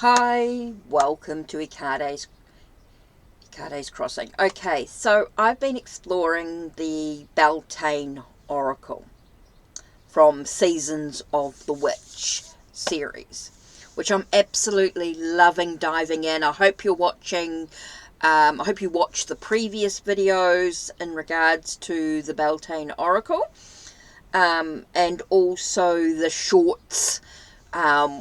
Hi, welcome to Ikade's Crossing. Okay, so I've been exploring the Beltane Oracle from Seasons of the Witch series, which I'm absolutely loving diving in. I hope you're watching. I hope you watched the previous videos in regards to the Beltane Oracle, and also the shorts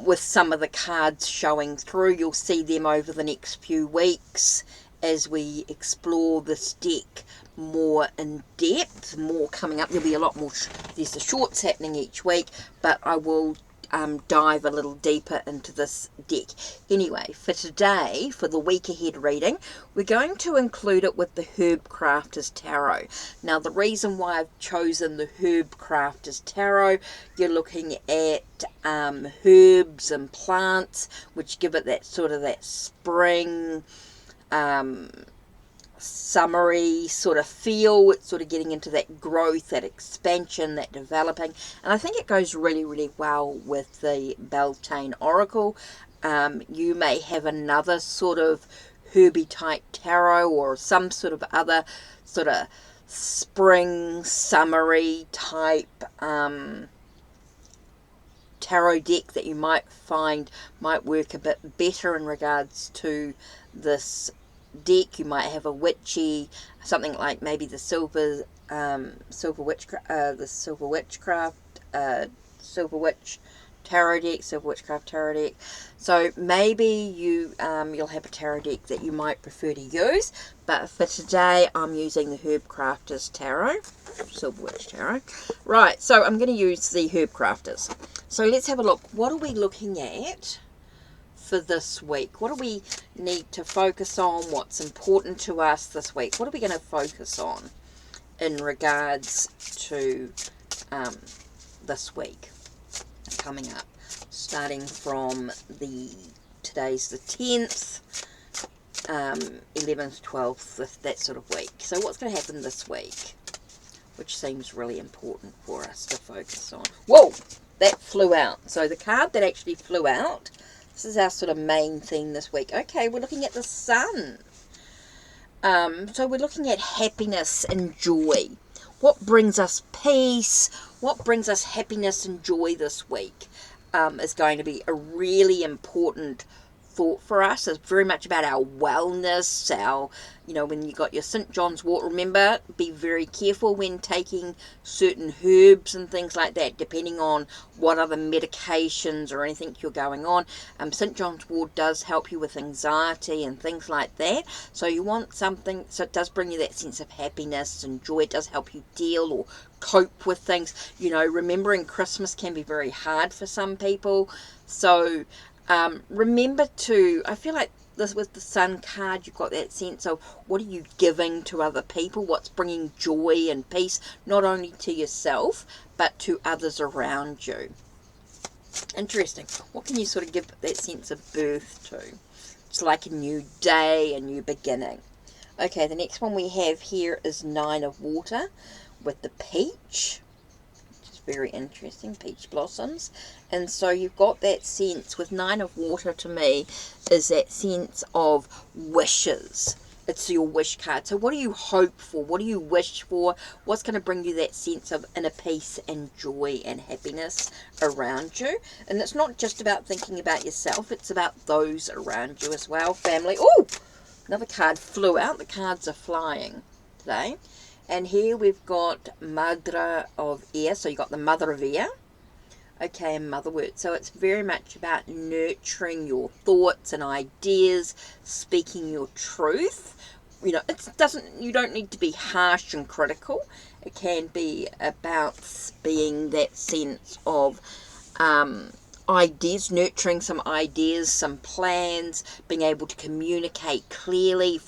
with some of the cards showing through. You'll see them over the next few weeks as we explore this deck more in depth. More coming up. There'll be a lot more. There's the shorts happening each week, but I will dive a little deeper into this deck. Anyway, for today, for the week ahead reading, we're going to include it with the Herbcrafters Tarot. Now, the reason why I've chosen the Herbcrafters Tarot, you're looking at herbs and plants, which give it that sort of that spring, summery sort of feel. It's sort of getting into that growth, that expansion, that developing, and I think it goes really well with the Beltane Oracle. You may have another sort of herby type tarot or some sort of other sort of spring summery type tarot deck that you might find might work a bit better in regards to this deck. You might have a witchy, something like maybe the Silver Witchcraft Tarot deck, Silver Witchcraft Tarot deck. So maybe you'll have a tarot deck that you might prefer to use, but for today I'm using the Herbcrafters Tarot, Silver Witch Tarot. Right, so I'm going to use the Herbcrafters. So let's have a look. What are we looking at for this week? What do we need to focus on? What's important to us this week? What are we going to focus on in regards to this week coming up, starting from today's the 10th, 11th, 12th, that sort of week. So what's going to happen this week, which seems really important for us to focus on? Whoa, that flew out. So the card that actually flew out, this is our sort of main theme this week. Okay, we're looking at the sun. So we're looking at happiness and joy. What brings us peace? What brings us happiness and joy this week is going to be a really important thought for us. It's very much about our wellness, when you got your St. John's wort, remember, be very careful when taking certain herbs and things like that, depending on what other medications or anything you're going on. St. John's wort does help you with anxiety and things like that. So you want something, so it does bring you that sense of happiness and joy. It does help you deal or cope with things. Remembering Christmas can be very hard for some people. So remember to, I feel like this with the Sun card, you've got that sense of what are you giving to other people, what's bringing joy and peace, not only to yourself, but to others around you. Interesting. What can you sort of give that sense of birth to? It's like a new day, a new beginning. Okay, the next one we have here is Nine of Water with the peach. Very interesting, peach blossoms. And so you've got that sense with Nine of Water, to me, is that sense of wishes. It's your wish card. So what do you hope for? What do you wish for? What's going to bring you that sense of inner peace and joy and happiness around you? And it's not just about thinking about yourself. It's about those around you as well. Family. Oh, another card flew out. The cards are flying today. And here we've got Madre of Air. So you've got the Mother of Air. Okay, and Mother Word. So it's very much about nurturing your thoughts and ideas, speaking your truth. You don't need to be harsh and critical. It can be about being that sense of ideas, nurturing some ideas, some plans, being able to communicate clearly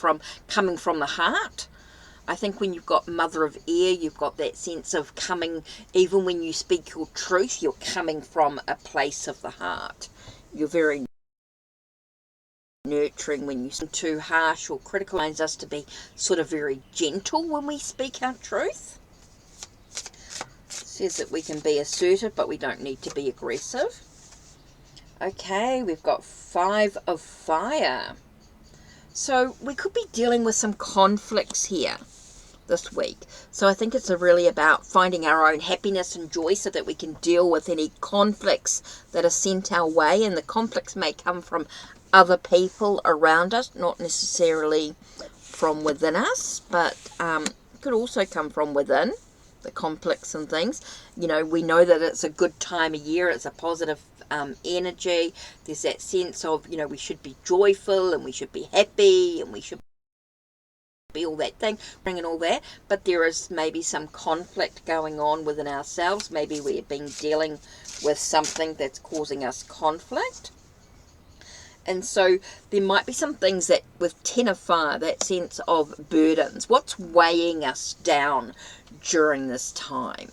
coming from the heart. I think when you've got Mother of Air, you've got that sense of coming, even when you speak your truth, you're coming from a place of the heart. You're very nurturing when you speak too harsh or critical. It reminds us to be sort of very gentle when we speak our truth. It says that we can be assertive, but we don't need to be aggressive. Okay, we've got 5 of fire. So we could be dealing with some conflicts here this week. So I think it's really about finding our own happiness and joy so that we can deal with any conflicts that are sent our way. And the conflicts may come from other people around us, not necessarily from within us, but could also come from within, the conflicts and things. You know, we know that it's a good time of year, it's a positive energy. There's that sense of, you know, we should be joyful and we should be happy and we should be all that thing, bringing all that, but there is maybe some conflict going on within ourselves. Maybe we have been dealing with something that's causing us conflict. And so there might be some things that with 10 of fire, that sense of burdens, what's weighing us down during this time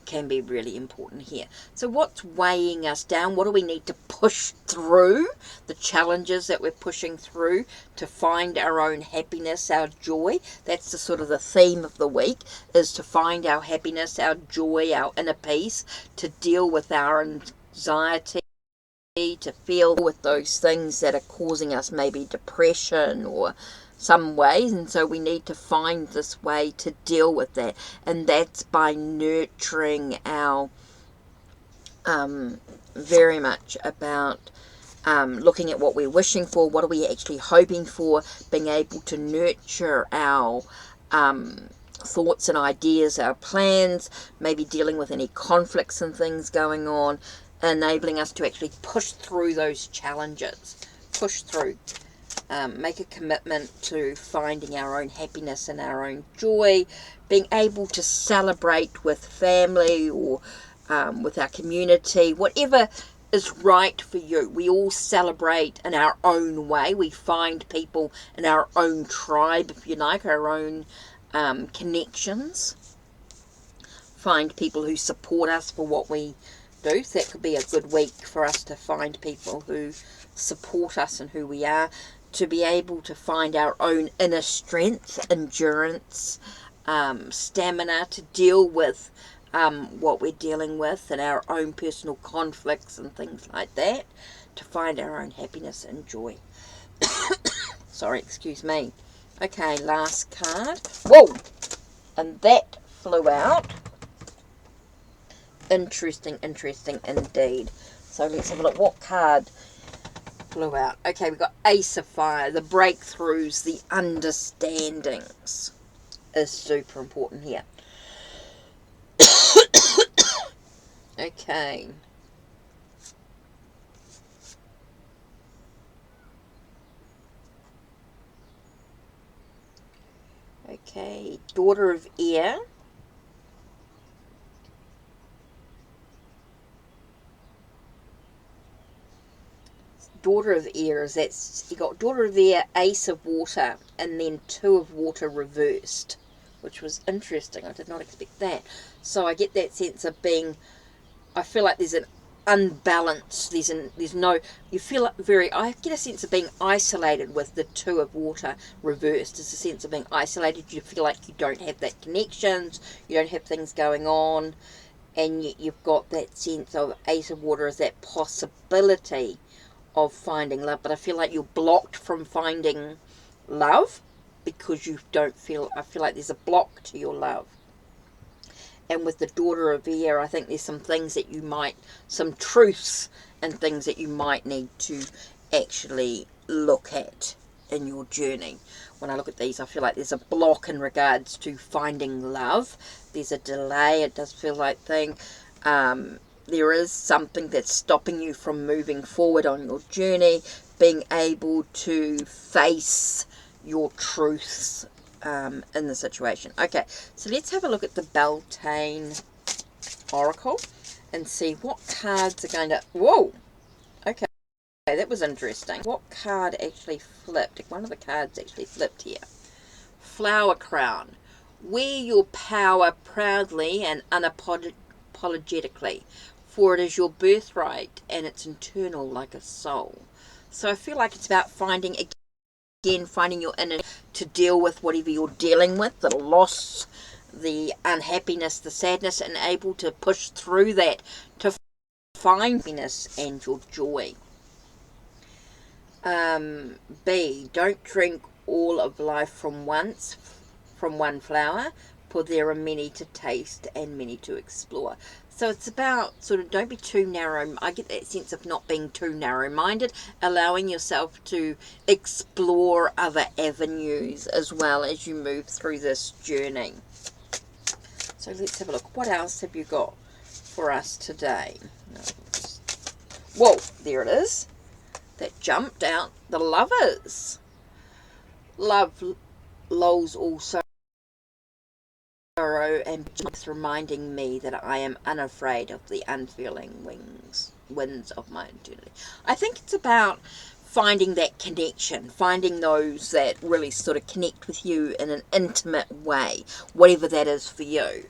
can be really important here. So what's weighing us down? What do we need to push through? The challenges that we're pushing through to find our own happiness, our joy. That's the sort of the theme of the week, is to find our happiness, our joy, our inner peace, to deal with our anxiety, to feel with those things that are causing us maybe depression or some ways. And so we need to find this way to deal with that, and that's by nurturing our very much about looking at what we're wishing for, what are we actually hoping for, being able to nurture our thoughts and ideas, our plans, maybe dealing with any conflicts and things going on, enabling us to actually push through those challenges, push through, make a commitment to finding our own happiness and our own joy, being able to celebrate with family or with our community, whatever is right for you. We all celebrate in our own way. We find people in our own tribe, if you like, our own connections. Find people who support us for what we do. So that could be a good week for us to find people who support us and who we are, to be able to find our own inner strength, endurance, stamina to deal with what we're dealing with and our own personal conflicts and things like that, to find our own happiness and joy. Sorry, excuse me. Okay, last card. Whoa! And that flew out. Interesting indeed. So let's have a look. What card flew out? Okay, we've got Ace of Fire. The breakthroughs, the understandings is super important here. Okay. Okay, Daughter of Air. Daughter of Air is that's you got Daughter of Air, Ace of Water, and then 2 of Water reversed, which was interesting. I did not expect that. So I get that sense of being, I feel like there's an unbalance. There's no, you feel very, I get a sense of being isolated with the 2 of Water reversed. It's a sense of being isolated. You feel like you don't have that connections, you don't have things going on, and yet you've got that sense of Ace of Water as that possibility of finding love, but I feel like you're blocked from finding love because you don't feel, I feel like there's a block to your love. And with the Daughter of Air, I think there's some things that you might, some truths and things that you might need to actually look at in your journey. When I look at these, I feel like there's a block in regards to finding love. There's a delay, it does feel like thing. There is something that's stopping you from moving forward on your journey, being able to face your truths in the situation. Okay, so let's have a look at the Beltane Oracle and see what cards are going to... Whoa! Okay, that was interesting. What card actually flipped? One of the cards actually flipped here. Flower Crown. Wear your power proudly and unapologetically, for it is your birthright and it's internal like a soul. So I feel like it's about finding, again, finding your inner to deal with whatever you're dealing with, the loss, the unhappiness, the sadness, and able to push through that to find happiness and your joy. B, don't drink all of life from one flower, for there are many to taste and many to explore. So it's about sort of, don't be too narrow. I get that sense of not being too narrow-minded, allowing yourself to explore other avenues as well as you move through this journey. So let's have a look. What else have you got for us today? Whoa, there it is. That jumped out. The Lovers. Love lulls all sorrow and just reminding me that I am unafraid of the unfurling winds of my eternity. I think it's about finding that connection, finding those that really sort of connect with you in an intimate way, whatever that is for you.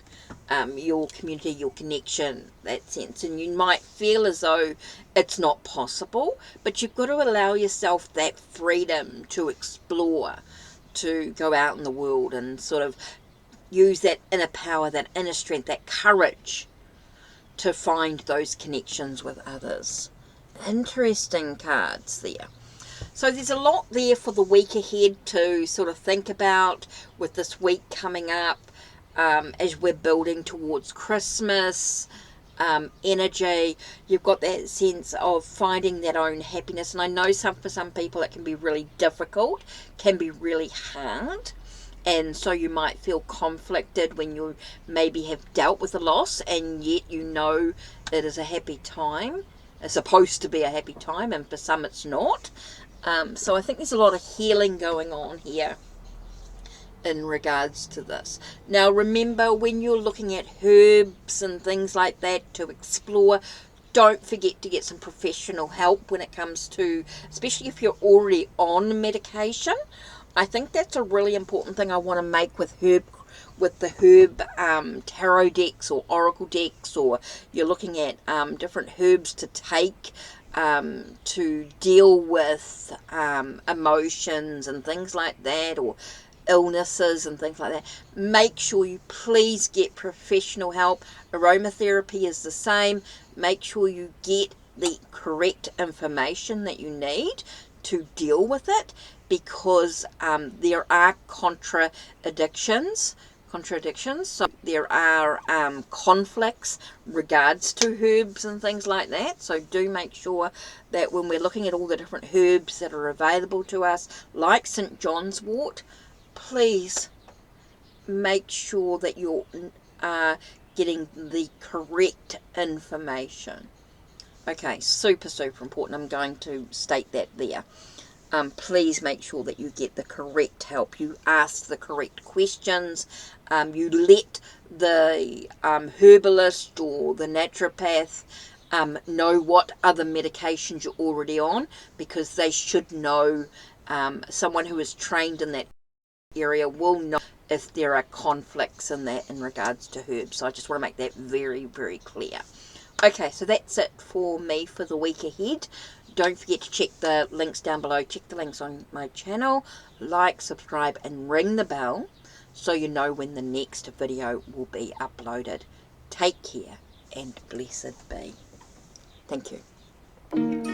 Your community, your connection, that sense. And you might feel as though it's not possible, but you've got to allow yourself that freedom to explore, to go out in the world and sort of use that inner power, that inner strength, that courage to find those connections with others. Interesting cards there. So there's a lot there for the week ahead to sort of think about with this week coming up. As we're building towards Christmas, energy, you've got that sense of finding that own happiness. And I know for some people it can be really difficult, can be really hard. And so you might feel conflicted when you maybe have dealt with a loss, and yet you know it is a happy time. It's supposed to be a happy time, and for some it's not. So I think there's a lot of healing going on here in regards to this. Now remember, when you're looking at herbs and things like that to explore, don't forget to get some professional help when it comes to, especially if you're already on medication. I think that's a really important thing I want to make with the herb tarot decks or oracle decks, or you're looking at different herbs to take to deal with emotions and things like that, or illnesses and things like that. Make sure you please get professional help. Aromatherapy is the same. Make sure you get the correct information that you need to deal with it, because there are contradictions. So there are conflicts regards to herbs and things like that. So do make sure that when we're looking at all the different herbs that are available to us, like St. John's wort, please make sure that you're getting the correct information. Okay, super important. I'm going to state that there. Please make sure that you get the correct help. You ask the correct questions. You let the herbalist or the naturopath know what other medications you're already on, because they should know. Someone who is trained in that area will know if there are conflicts in that in regards to herbs. So I just want to make that very clear. Okay, so that's it for me for the week ahead. Don't forget to check the links down below. Check the links on my channel. Like, subscribe, and ring the bell so you know when the next video will be uploaded. Take care and blessed be. Thank you.